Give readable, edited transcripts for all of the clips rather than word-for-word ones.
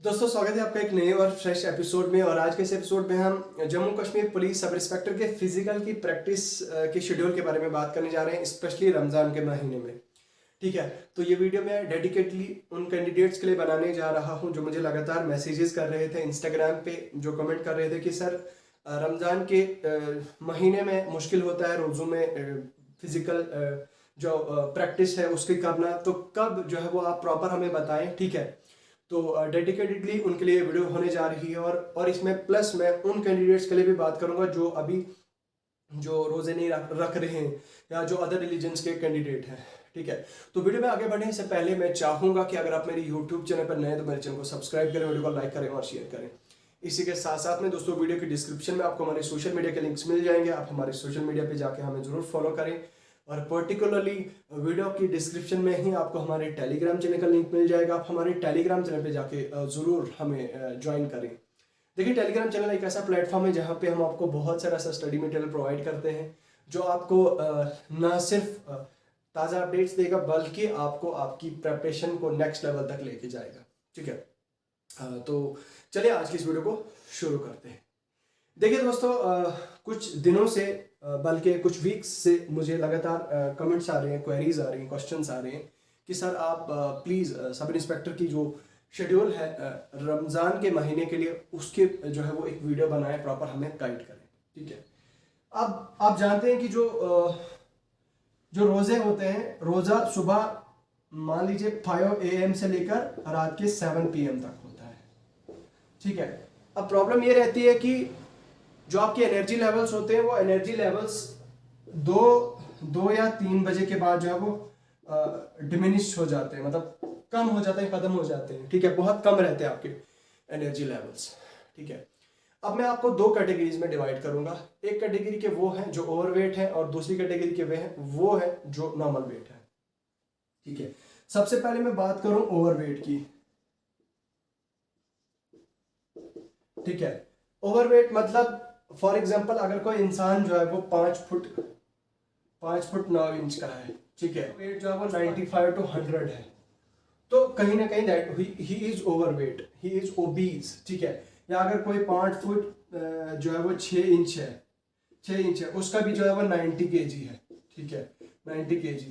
दोस्तों स्वागत है आपका एक नए और फ्रेश एपिसोड में। और आज के इस एपिसोड में हम Jammu Kashmir police sub inspector के फिजिकल की प्रैक्टिस के शेड्यूल के बारे में बात करने जा रहे हैं, स्पेशली रमज़ान के महीने में। ठीक है, तो ये वीडियो मैं डेडिकेटली उन कैंडिडेट्स के लिए बनाने जा रहा हूं जो मुझे लगातार मैसेजेस कर रहे थे इंस्टाग्राम पे, जो कमेंट कर रहे थे कि सर रमज़ान के महीने में मुश्किल होता है रोज़ों में फिजिकल जो प्रैक्टिस है उसकी करना, तो कब जो है वो आप प्रॉपर हमें बताएं। ठीक है, तो डेडिकेटेडली उनके लिए वीडियो होने जा रही है। और इसमें प्लस मैं उन कैंडिडेट्स के लिए भी बात करूंगा जो अभी जो रोजे नहीं रख रहे हैं या जो अदर रिलीजन्स के कैंडिडेट हैं। ठीक है, तो वीडियो में आगे बढ़ने से पहले मैं चाहूंगा कि अगर आप मेरे यूट्यूब चैनल पर नए हैं तो मेरे चैनल को सब्सक्राइब करें, वीडियो को लाइक करें और शेयर करें। इसी के साथ साथ में दोस्तों वीडियो की डिस्क्रिप्शन में आपको हमारे सोशल मीडिया के लिंक्स मिल जाएंगे, आप हमारे सोशल मीडिया पे जाके हमें जरूर फॉलो करें। और पर्टिकुलरली वीडियो की डिस्क्रिप्शन में ही आपको हमारे टेलीग्राम चैनल का लिंक मिल जाएगा, आप हमारे टेलीग्राम चैनल पे जाके ज़रूर हमें ज्वाइन करें। देखिए, टेलीग्राम चैनल एक ऐसा प्लेटफॉर्म है जहाँ पे हम आपको बहुत सारा ऐसा स्टडी मटेरियल प्रोवाइड करते हैं जो आपको ना सिर्फ ताज़ा अपडेट्स देगा बल्कि आपको आपकी प्रिपरेशन को नेक्स्ट लेवल तक लेके जाएगा। ठीक है, तो चलिए आज की इस वीडियो को शुरू करते हैं। देखिए दोस्तों, कुछ दिनों से बल्कि कुछ वीक्स से मुझे लगातार कमेंट्स आ रहे हैं, क्वेरीज आ रही हैं, क्वेश्चंस आ रहे हैं कि सर आप प्लीज़ सब इंस्पेक्टर की जो शेड्यूल है रमज़ान के महीने के लिए उसके जो है वो एक वीडियो बनाएं, प्रॉपर हमें गाइड करें। ठीक है, अब आप जानते हैं कि जो रोज़े होते हैं, रोज़ा सुबह मान लीजिए 5 AM से लेकर रात के 7 PM तक होता है। ठीक है, अब प्रॉब्लम ये रहती है कि जो आपके एनर्जी लेवल्स होते हैं वो एनर्जी लेवल्स दो या 3 बजे के बाद जो है वो डिमिनिश हो जाते हैं, मतलब कम हो जाते हैं, खत्म हो जाते हैं। ठीक है, बहुत कम रहते हैं आपके एनर्जी लेवल्स। ठीक है, अब मैं आपको 2 कैटेगरीज में डिवाइड करूंगा। एक कैटेगरी के वो हैं जो ओवरवेट है और दूसरी कैटेगरी के वो है जो नॉर्मल वेट है। ठीक है, सबसे पहले मैं बात करूं ओवरवेट की। ठीक है, ओवरवेट मतलब फॉर एग्जाम्पल अगर कोई इंसान जो है वो 5 फुट 9 इंच का है, ठीक है, वेट जो है वो 95 to 100 है, तो कहीं ना कहीं that he is overweight, he is obese. ठीक है, या अगर कोई 5 फुट जो है वो 6 इंच है, उसका भी जो है वो 90 kg है। ठीक है, 90 kg,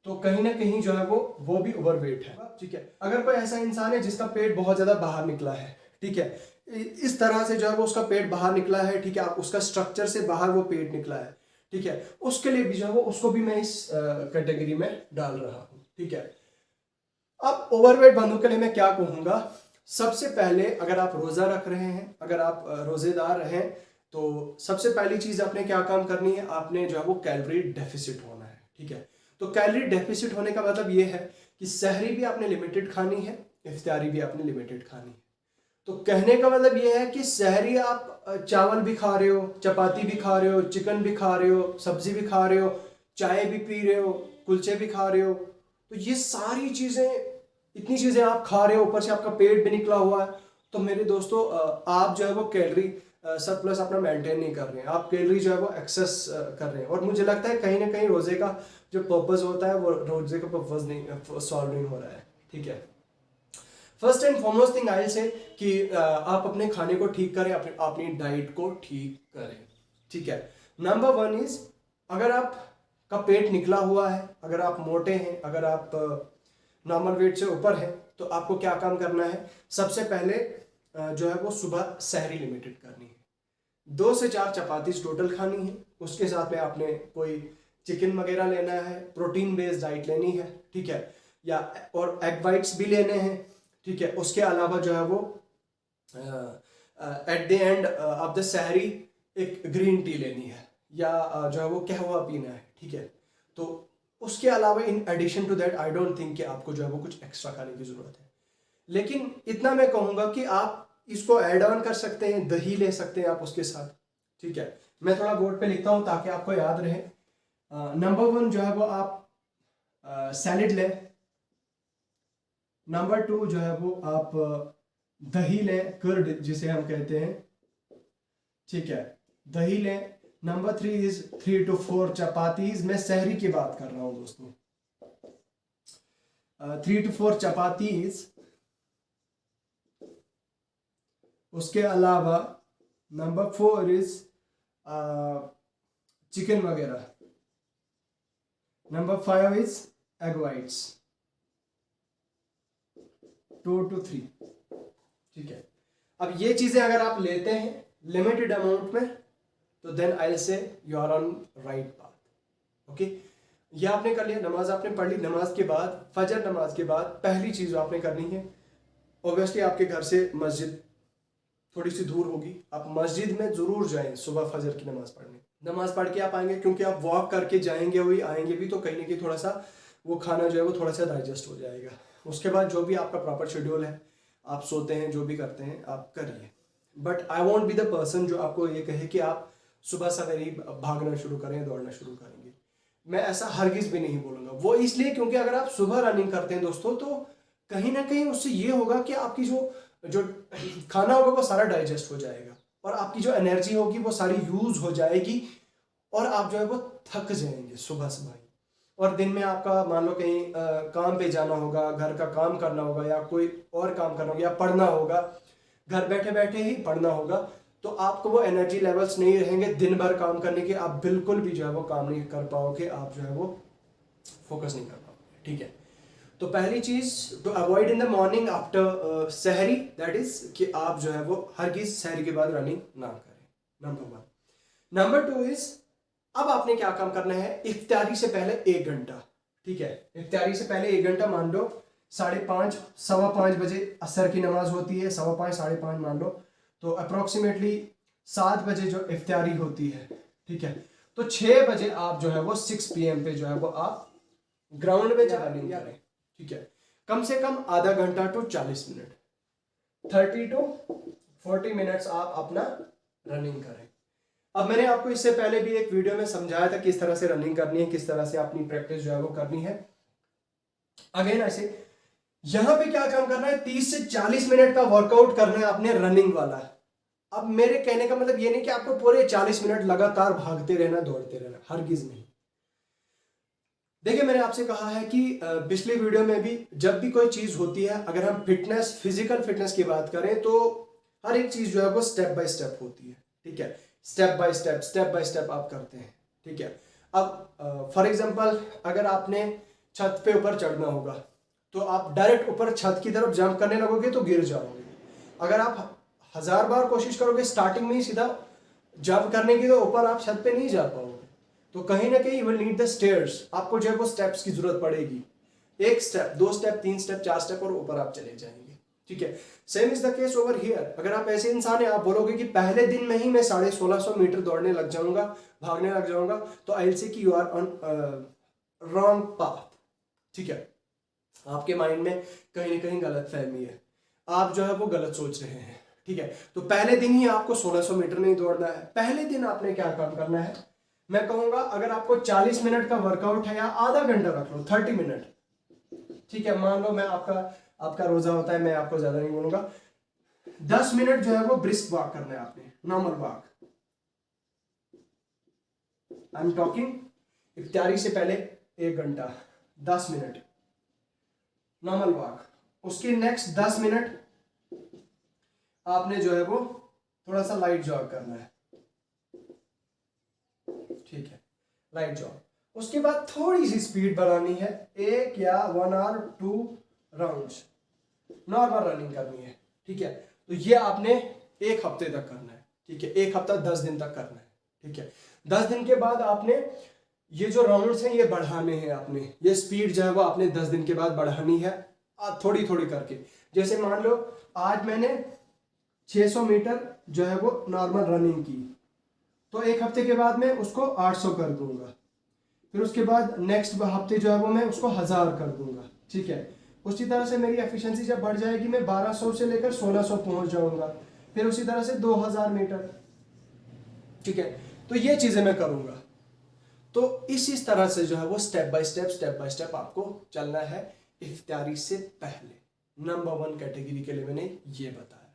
तो कहीं ना कहीं जो है वो भी ओवरवेट है। ठीक है, अगर कोई ऐसा इंसान है जिसका पेट बहुत ज्यादा बाहर निकला है, ठीक है, इस तरह से जो है वो उसका पेट बाहर निकला है, ठीक है, उसका स्ट्रक्चर से बाहर वो पेट निकला है, ठीक है, उसके लिए भी जो है वो उसको भी मैं इस कैटेगरी में डाल रहा हूं। ठीक है, अब ओवरवेट बंदों के लिए मैं क्या कहूंगा, सबसे पहले अगर आप रोजा रख रहे हैं, अगर आप रोजेदार हैं, तो सबसे पहली चीज आपने क्या काम करनी है, आपने जो है वो कैलोरी डेफिसिट होना है। ठीक है, तो कैलोरी डेफिसिट होने का मतलब ये है कि सहरी भी आपने लिमिटेड खानी है, इफ्तारी भी आपने लिमिटेड खानी है। तो कहने का मतलब ये है कि सहरी आप चावल भी खा रहे हो, चपाती भी खा रहे हो, चिकन भी खा रहे हो, सब्जी भी खा रहे हो, चाय भी पी रहे हो, कुलचे भी खा रहे हो, तो ये सारी चीजें, इतनी चीजें आप खा रहे हो, ऊपर से आपका पेट भी निकला हुआ है, तो मेरे दोस्तों आप जो है वो कैलोरी सरप्लस अपना मेंटेन नहीं कर रहे हैं, आप कैलोरी जो है वो एक्सेस कर रहे हैं। और मुझे लगता है कहीं ना कहीं रोजे का जो पर्पज होता है वो रोजे का पर्पज नहीं सॉल्व नहीं हो रहा है। ठीक है, first and foremost thing I से कि आप अपने खाने को ठीक करें, अपनी डाइट को ठीक करें। ठीक है, नंबर 1 इज, अगर आप का पेट निकला हुआ है, अगर आप मोटे हैं, अगर आप नॉर्मल वेट से ऊपर हैं, तो आपको क्या काम करना है, सबसे पहले जो है वो सुबह सहरी लिमिटेड करनी है, 2 से 4 चपाती टोटल खानी है, उसके साथ में आपने कोई चिकन वगैरह लेना है, प्रोटीन बेस्ड डाइट लेनी है। ठीक है, या और एग वाइट्स भी लेने हैं। ठीक है, उसके अलावा जो है वो at the end of the सहरी एक ग्रीन टी लेनी है, या जो है वो कहवा पीना है। ठीक है, तो उसके अलावा in addition to that I don't think कि आपको जो है वो कुछ एक्स्ट्रा खाने की जरूरत है। लेकिन इतना मैं कहूंगा कि आप इसको ऐड ऑन कर सकते हैं, दही ले सकते हैं आप उसके साथ। ठीक है, मैं थोड़ा बोर्ड पे लिखता हूं ताकि आपको याद रहे। नंबर 1 जो है वो आप सैलेड लें, नंबर 2 जो है वो आप दही लें, कर्ड जिसे हम कहते हैं। ठीक है, दही लें। नंबर 3 इज 3 to 4 चपातीज, मैं सहरी की बात कर रहा हूं दोस्तों, 3 to 4 चपातीज उसके अलावा नंबर 4 इज चिकन वगैरह। Number 5 is egg whites, 2 to 3। ठीक है, अब ये चीजें अगर आप लेते हैं लिमिटेड अमाउंट में तो then I will say you are on right path. Okay, ये आपने कर लिया, नमाज आपने पढ़ ली। नमाज के बाद, फजर नमाज के बाद पहली चीज आपने करनी है, ऑब्वियसली आपके घर से मस्जिद थोड़ी सी दूर होगी, आप मस्जिद में जरूर जाएं सुबह फजर की नमाज पढ़ने। नमाज पढ़ के आप आएंगे, क्योंकि आप वॉक करके जाएंगे हुई आएंगे भी, तो कहीं ना कहीं थोड़ा सा वो खाना जो है वो थोड़ा सा डाइजेस्ट हो जाएगा। उसके बाद जो भी आपका प्रॉपर शेड्यूल है, आप सोते हैं, जो भी करते हैं आप करिए। But I want be the person जो आपको ये कहे कि आप सुबह सवेरे ही भागना शुरू करें, दौड़ना शुरू करेंगे। मैं ऐसा हरगिज भी नहीं बोलूँगा। वो इसलिए क्योंकि अगर आप सुबह रनिंग करते हैं दोस्तों, तो कहीं ना कहीं उससे ये होगा कि आपकी जो खाना होगा वो सारा डाइजेस्ट हो जाएगा, और आपकी जो एनर्जी होगी वो सारी यूज हो जाएगी, और आप जो है वो थक जाएंगे सुबह सुबह ही। और दिन में आपका मान लो कहीं काम पे जाना होगा, घर का काम करना होगा, या कोई और काम करना होगा, या पढ़ना होगा, घर बैठे बैठे ही पढ़ना होगा, तो आपको वो एनर्जी लेवल्स नहीं रहेंगे दिन भर काम करने के। आप बिल्कुल भी जो है वो काम नहीं कर पाओगे, आप जो है वो फोकस नहीं कर पाओगे। ठीक है, तो पहली चीज to avoid in the morning after सहरी, दैट इज कि आप जो है वो हरगिज सहरी के बाद रनिंग ना करें, नंबर 1। नंबर 2 इज, अब आपने क्या काम करना है, इफ्तारी से पहले 1 घंटा। ठीक है, इफ्तारी से पहले 1 घंटा, मान लो 5:30 5:15 बजे असर की नमाज होती है, 5:15 5:30 मान लो, तो अप्रोक्सीमेटली 7 बजे जो इफ्तारी होती है। ठीक है, तो 6 बजे आप जो है वो 6 PM पे जो है वो आप ग्राउंड में जा रनिंग करें। ठीक है, कम से कम आधा घंटा टू 40 मिनट, 30 to 40 मिनट्स आप अपना रनिंग करें। अब मैंने आपको इससे पहले भी एक वीडियो में समझाया था किस तरह से रनिंग करनी है, किस तरह से अपनी प्रैक्टिस जो है वो करनी है। अगेन ऐसे यहां पे क्या काम करना है, 30 से 40 मिनट का वर्कआउट करना है आपने रनिंग वाला। अब मेरे कहने का मतलब ये नहीं कि आपको पूरे 40 मिनट लगातार भागते रहना, दौड़ते रहना, हरगिज नहीं। देखिए, मैंने आपसे कहा है कि पिछले वीडियो में भी, जब भी कोई चीज होती है, अगर हम फिटनेस, फिजिकल फिटनेस की बात करें, तो हर एक चीज जो है वो स्टेप बाय स्टेप होती है। ठीक है, स्टेप बाय स्टेप आप करते हैं। ठीक है, अब फॉर एग्जांपल अगर आपने छत पे ऊपर चढ़ना होगा, तो आप डायरेक्ट ऊपर छत की तरफ जंप करने लगोगे तो गिर जाओगे। अगर आप 1000 बार कोशिश करोगे स्टार्टिंग में ही सीधा जंप करने की, तो ऊपर आप छत पे नहीं जा पाओगे। तो कहीं ना कहीं you will need the stairs, आपको जो है वो स्टेप्स की जरूरत पड़ेगी। 1 स्टेप, 2 स्टेप, 3 स्टेप, 4 स्टेप, और ऊपर आप चले जाएंगे। ठीक है, same is the case over here. अगर आप ऐसे इंसान है, आप बोलोगे कि पहले दिन में ही मैं 1650 मीटर दौड़ने लग जाऊंगा, भागने लग जाऊंगा, तो आई विल से कि you are on wrong path. ठीक है, आपके माइंड में कहीं ना कहीं गलत फहमी है, आप जो है वो गलत सोच रहे हैं। ठीक है, तो पहले दिन ही आपको 1600 मीटर नहीं दौड़ना है। पहले दिन आपने क्या काम करना है, मैं कहूंगा अगर आपको 40 मिनट का वर्कआउट है, या आधा घंटा रख लो, 30 मिनट। ठीक है, मान लो मैं आपका रोजा होता है, मैं आपको ज्यादा नहीं बोलूंगा, 10 मिनट जो है वो ब्रिस्क वॉक करना है आपने, normal walk. I am talking इफ्तारी से पहले 1 घंटा, 10 मिनट नॉर्मल वॉक। उसके नेक्स्ट 10 मिनट आपने जो है वो थोड़ा सा लाइट जॉग करना है। ठीक है, लाइट जॉग। उसके बाद थोड़ी सी स्पीड बढ़ानी है, 1 या 1 और 2 राउंड्स नॉर्मल रनिंग करनी है। ठीक है, तो ये आपने 1 हफ्ते तक करना है। ठीक है, 1 हफ्ता 10 दिन तक करना है। ठीक है, 10 दिन के बाद आपने ये जो राउंड्स हैं ये बढ़ाने हैं, आपने ये स्पीड जो है वो आपने 10 दिन के बाद बढ़ानी है, थोड़ी थोड़ी करके। जैसे मान लो आज मैंने 600 मीटर जो है वो नॉर्मल रनिंग की, तो 1 हफ्ते के बाद मैं उसको 800 कर दूंगा, फिर उसके बाद नेक्स्ट हफ्ते जो है वो मैं उसको 1000 कर दूंगा। ठीक है, उसी तरह से मेरी एफिशिएंसी जब बढ़ जाएगी, मैं 1200 से लेकर 1600 पहुंच जाऊंगा, फिर उसी तरह से 2000 मीटर। ठीक है, तो ये चीजें मैं करूंगा। तो इस तरह से जो है वो स्टेप बाय स्टेप आपको चलना है इफ्तारी से पहले। नंबर 1 कैटेगरी के लिए मैंने ये बताया।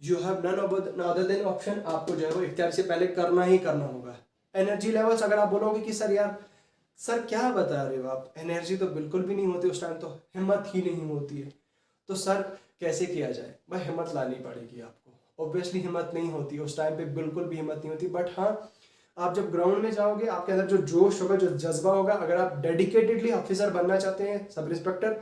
You have none other than option, आपको जो है वो इफ्तारी से पहले करना ही करना होगा। एनर्जी लेवल्स, अगर आप बोलोगे कि सर क्या बता रहे हो आप, एनर्जी तो बिल्कुल भी नहीं होती उस टाइम, तो हिम्मत ही नहीं होती है, तो सर कैसे किया जाए? भाई हिम्मत लानी पड़ेगी आपको, ऑब्वियसली हिम्मत नहीं होती उस टाइम पे, बिल्कुल भी हिम्मत नहीं होती। बट हाँ, आप जब ग्राउंड में जाओगे आपके अंदर जो जोश होगा, जो जज्बा होगा, अगर आप डेडिकेटेडली ऑफिसर बनना चाहते हैं, सब इंस्पेक्टर,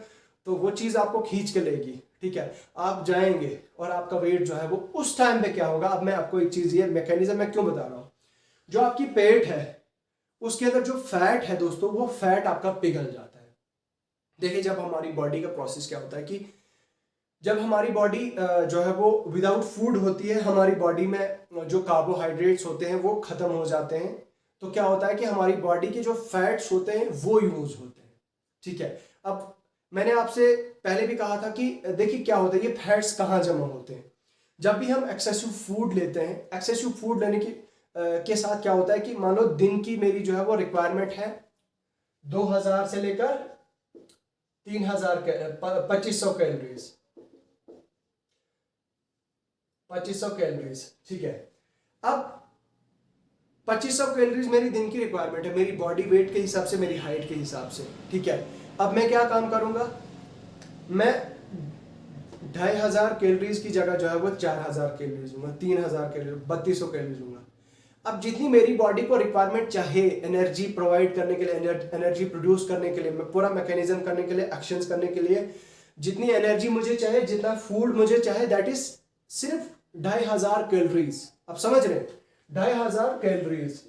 तो वो चीज़ आपको खींच के लेगी। ठीक है, आप जाएंगे और आपका वेट जो है वो उस टाइम पे क्या होगा। अब मैं आपको एक चीज़, ये मैकेनिज्म मैं क्यों बता रहा हूँ, जो आपकी पेट है उसके अंदर जो फैट है दोस्तों, वो फैट आपका पिघल जाता है। देखिए, जब हमारी बॉडी का प्रोसेस क्या होता है कि जब हमारी बॉडी जो है वो विदाउट फूड होती है, हमारी बॉडी में जो कार्बोहाइड्रेट्स होते हैं वो खत्म हो जाते हैं, तो क्या होता है कि हमारी बॉडी के जो फैट्स होते हैं वो यूज होते हैं। ठीक है, अब मैंने आपसे पहले भी कहा था कि देखिए क्या होता है, ये फैट्स कहाँ जमा होते हैं। जब भी हम एक्सेसिव फूड लेते हैं, एक्सेसिव फूड लेने की के साथ क्या होता है कि मान लो दिन की मेरी जो है वो रिक्वायरमेंट है 2000 से लेकर 3000 2500 कैलोरीज, 2500 कैलोरीज। ठीक है, अब 2500 कैलोरीज मेरी दिन की रिक्वायरमेंट है, मेरी बॉडी वेट के हिसाब से, मेरी हाइट के हिसाब से। ठीक है, अब मैं क्या काम करूंगा, मैं 2500 कैलोरीज की जगह जो है वो 4000 कैलोरीज लूंगा, 3000 कैलोरीज, 3200 कैलोरीज लूंगा। अब जितनी मेरी बॉडी को रिक्वायरमेंट चाहे एनर्जी प्रोवाइड करने के लिए, एनर्जी प्रोड्यूस करने के लिए, पूरा मैकेनिज्म करने के लिए, एक्शंस करने के लिए, जितनी एनर्जी मुझे चाहे, जितना फूड मुझे चाहे, दैट इज सिर्फ 2500 कैलोरीज। अब समझ रहे हैं, 2500 कैलोरीज।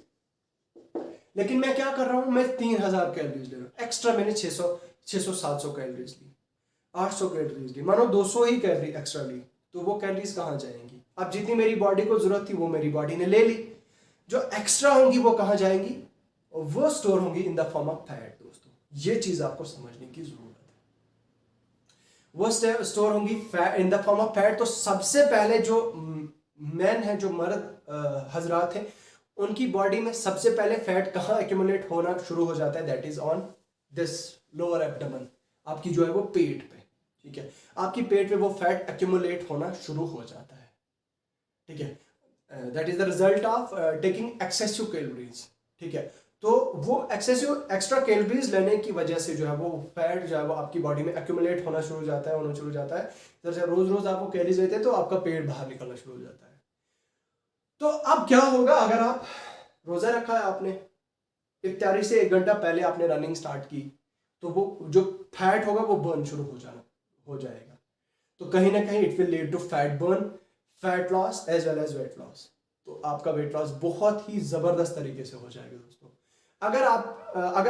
लेकिन मैं क्या कर रहा हूं, मैं 3000 कैलोरीज ले रहा हूं एक्स्ट्रा। मैंने 600 700 कैलोरीज ली, 800 कैलोरीज ली, मानो 200 ही कैलोरी एक्स्ट्रा ली, तो वो कैलोरीज कहां जाएंगी। अब जितनी मेरी बॉडी को जरूरत थी वो मेरी बॉडी ने ले ली, जो एक्स्ट्रा होंगी वो कहां जाएंगी, और वो स्टोर होंगी in the form of fat. दोस्तों, ये चीज आपको समझने की जरूरत है, वो स्टोर होंगी in the form of fat. तो सबसे पहले जो मैन है, जो मर्द हजरात हैं, उनकी बॉडी में सबसे पहले फैट कहाँ एक्यूमुलेट होना शुरू हो जाता है, that is on this lower abdomen, आपकी जो है वो पेट पे। ठीक है, आपकी पेट पे वो फैट एक्यूमुलेट होना शुरू हो जाता है। ठीक है, that is the result of taking excessive calories. ठीक है, तो वो एक्सेसिव एक्स्ट्रा कैलोरीज लेने की वजह से जो है वो फैट जो है वो आपकी बॉडी में एक्यूमुलेट होना शुरू हो जाता है, होना शुरू हो जाता है। जैसे रोज रोज आपको कैलोरीज लेते हैं तो आपका पेट बाहर निकलना शुरू हो जाता है। तो अब क्या होगा, अगर आप रोजा रखा है आपने, इफ्तारी से 1 घंटा पहले आपने रनिंग स्टार्ट की, तो वो जो फैट होगा वो बर्न शुरू हो जाएगा। तो कहीं ना कहीं it will lead to fat burn, fat loss as well as weight loss. तो आपका वेट लॉस बहुत ही जबरदस्त तरीके से हो जाएगा दोस्तों। अगर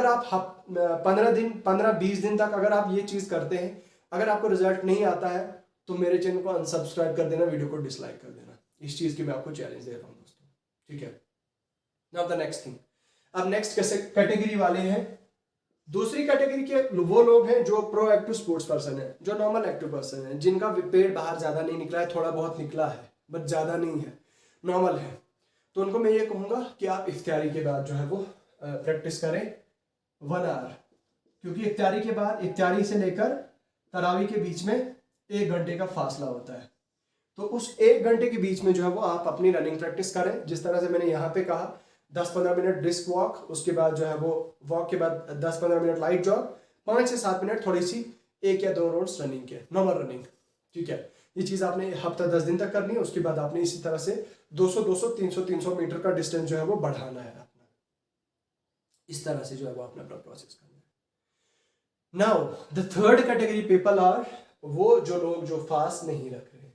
आप 15-20 दिन तक अगर आप ये चीज करते हैं, अगर आपको रिजल्ट नहीं आता है, तो मेरे चैनल को अनसब्सक्राइब कर देना, वीडियो को डिसलाइक कर देना। इस चीज की मैं आपको चैलेंज दे रहा हूं दोस्तों। ठीक है, नाउ द नेक्स्ट थिंग। अब नेक्स्ट कैटेगरी वाले हैं, दूसरी कैटेगरी के वो लोग हैं जो प्रोएक्टिव स्पोर्ट्स पर्सन है, जो नॉर्मल एक्टिव पर्सन है, जिनका पेट बाहर ज्यादा नहीं निकला है, थोड़ा बहुत निकला है बट ज्यादा नहीं है, नॉर्मल है। तो उनको मैं ये कहूंगा कि आप इफ्तारी के बाद जो है वो प्रैक्टिस करें 1 आवर, क्योंकि इफ्तारी के बाद, इफ्तारी से लेकर तरावी के बीच में 1 घंटे का फासला होता है। तो उस 1 घंटे के बीच में जो है वो आप अपनी रनिंग प्रैक्टिस करें, जिस तरह से मैंने यहाँ पे कहा, 10-15 मिनट ब्रिस्क वॉक, उसके बाद जो है वो वॉक के बाद 10-15 मिनट लाइट जॉग, 5 से 7 मिनट थोड़ी सी 1 या 2 राउंड्स रनिंग के, नॉर्मल रनिंग। ठीक है, ये चीज आपने हफ्ता 10 दिन तक करनी है। उसके बाद आपने इसी तरह से 200-200 300-300 मीटर का डिस्टेंस जो है वो बढ़ाना है अपना, इस तरह से जो है वो अपना प्रोसेस करना है। Now the third category people are, वो जो लोग जो फास्ट नहीं रख रहे,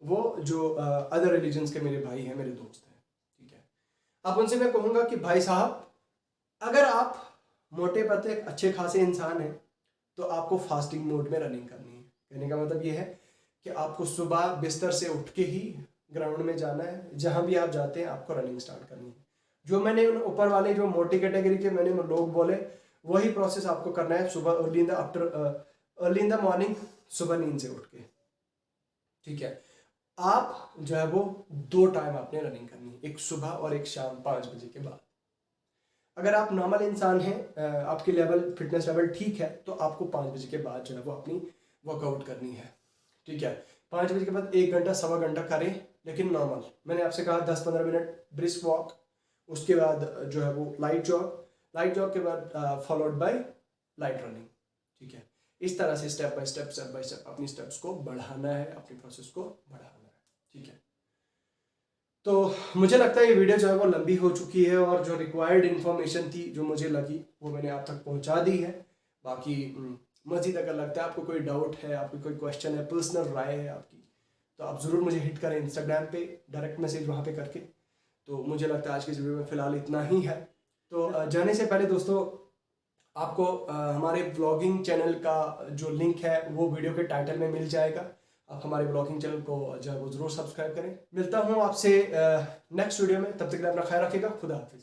वो जो अदर रिलीजन्स के मेरे भाई हैं, मेरे दोस्त हैं। ठीक है, अब उनसे मैं कहूंगा कि भाई साहब, अगर आप मोटे पतले अच्छे खासे इंसान हैं, तो आपको फास्टिंग मोड में रनिंग करनी है। कहने का मतलब ये है कि आपको सुबह बिस्तर से उठ के ही ग्राउंड में जाना है, जहां भी आप जाते हैं आपको रनिंग स्टार्ट करनी है। जो मैंने उन ऊपर वाले जो मोटी कैटेगरी के मैंने लोग बोले, वही प्रोसेस आपको करना है सुबह अर्ली इन द मॉर्निंग, सुबह नींद से उठ के। ठीक है, आप जो है वो 2 टाइम आपने रनिंग करनी है, एक सुबह और एक शाम 5 बजे के बाद। अगर आप नॉर्मल इंसान हैं, आपकी फिटनेस लेवल ठीक है, तो आपको 5 बजे के बाद जो है वो अपनी वर्कआउट करनी है। ठीक है, 5 बजे के बाद 1 घंटा 1.25 घंटा करें, लेकिन नॉर्मल। मैंने आपसे कहा 10-15 मिनट ब्रिस्क वॉक, उसके बाद जो है वो लाइट जॉग के बाद फॉलोड बाय लाइट रनिंग। ठीक है, इस तरह से स्टेप बाय स्टेप अपनी स्टेप्स को बढ़ाना है, अपनी प्रोसेस को बढ़ाना है। ठीक है, तो मुझे लगता है ये वीडियो जो है वो लंबी हो चुकी है और जो रिक्वायर्ड इन्फॉर्मेशन थी जो मुझे लगी वो मैंने आप तक पहुंचा दी है। बाकी मज़ीद अगर लगता है आपको कोई डाउट है, आपको कोई क्वेश्चन है, पर्सनल राय है आपकी, तो आप ज़रूर मुझे हिट करें इंस्टाग्राम पे, डायरेक्ट मैसेज वहाँ पे करके। तो मुझे लगता है आज की इस वीडियो में फ़िलहाल इतना ही है। तो जाने से पहले दोस्तों आपको हमारे ब्लॉगिंग चैनल का जो लिंक है वो वीडियो के टाइटल में मिल जाएगा। आप हमारे ब्लॉगिंग चैनल को जो है वो ज़रूर सब्सक्राइब करें। मिलता हूँ आपसे नेक्स्ट वीडियो में, तब तक के लिए अपना ख्याल रखिएगा। खुदा हाफिज़।